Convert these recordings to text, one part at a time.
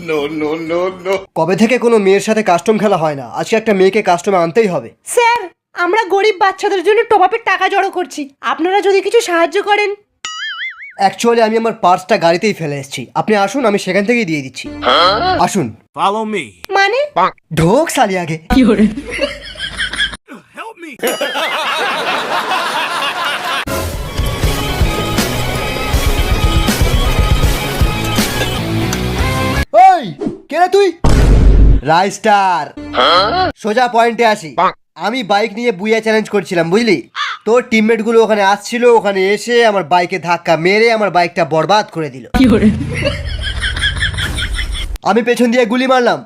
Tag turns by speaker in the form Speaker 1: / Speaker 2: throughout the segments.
Speaker 1: No no no no.
Speaker 2: কবে থেকে কোনো মেয়ের সাথে কাস্টম খেলা হয় না, আজকে একটা মেয়েকে কাস্টমে আনতেই হবে।
Speaker 3: স্যার, আমরা গরিব বাচ্চাদের জন্য টপ আপের টাকা জড়ো করছি, আপনারা যদি কিছু সাহায্য করেন।
Speaker 2: অ্যাকচুয়ালি আমি আমার পার্সটা গাড়িতেই ফেলে এসেছি, আপনি আসুন, আমি সেখান থেকেই দিয়ে দিচ্ছি। আসুন।
Speaker 1: Follow me.
Speaker 3: মানে
Speaker 2: ঢোক সালি আগে।
Speaker 1: Help me.
Speaker 2: ওই কে রে তুই? রাইস্টার। সোজা পয়েন্টে আসি। আমি বাইক নিয়ে বুইয়া চ্যালেঞ্জ করছিলাম, বুঝলি? তোর টিমমেট গুলো ওখানে আসছিল, ওখানে এসে আমার বাইকে ধাক্কা মেরে আমার বাইকটা বরবাদ করে দিল। আমি পেছন দিয়ে গুলি মারলাম।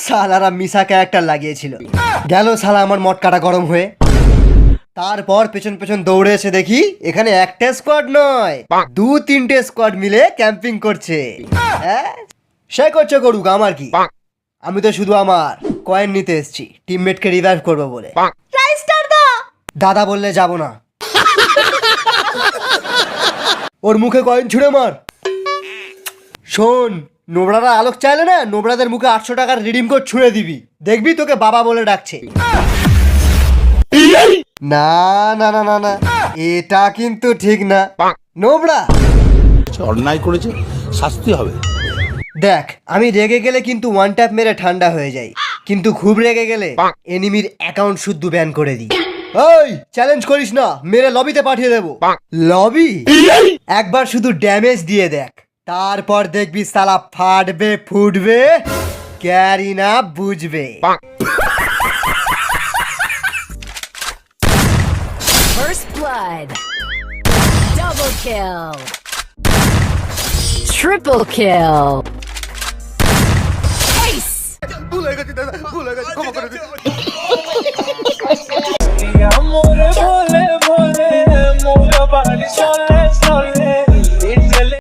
Speaker 2: সালারা মিশা ক্যারেক্টার লাগিয়েছিল। গেল শালা আমার মটকাটা গরম হয়ে। তারপর পেছন পেছন দৌড়ে এসে দেখি এখানে একটা স্কোয়াড নয়, 2-3টে স্কোয়াড মিলে ক্যাম্পিং করছে। সে করছে করুক, আমার কি? আমি তো শুধু আমার কয়েন নিতে এসেছি, টিমমেটকে রিভাইভ করবো বলে।
Speaker 3: রাইস্টার দা।
Speaker 2: দাদা বললে যাব না। ওর মুখে কয়েন ছুঁড়ে মার। শোন, নোবড়ারা আলোক চাইলে না, নোবড়াদের মুখে 800 টাকার রিডিম কোড ছুঁড়ে দিবি, দেখবি তোকে বাবা বলে ডাকছে। না না না না না, এটা কিন্তু ঠিক না। নোবড়া
Speaker 4: অন্যায় করেছে, শাস্তি হবে।
Speaker 2: দেখ, আমি রেগে গেলে কিন্তু ওয়ান ট্যাপ মেরে ঠান্ডা হয়ে যাই, কিন্তু খুব রেগে গেলে এনিমির অ্যাকাউন্ট শুদ্ধ ব্যান করে দিই। ওই চ্যালেঞ্জ করিস না, মেরে লবিতে পাঠিয়ে দেবো। লবি? একবার শুধু ড্যামেজ দিয়ে দেখ, তারপর দেখবি সালা ফাটবে ফুটবে, ক্যারি না বুঝবে।
Speaker 5: First blood. Double kill. Triple kill. Ace!
Speaker 2: ভুল হয়ে গেছে দাদা, ভুল হয়ে গেছে, ক্ষমা করে দিন।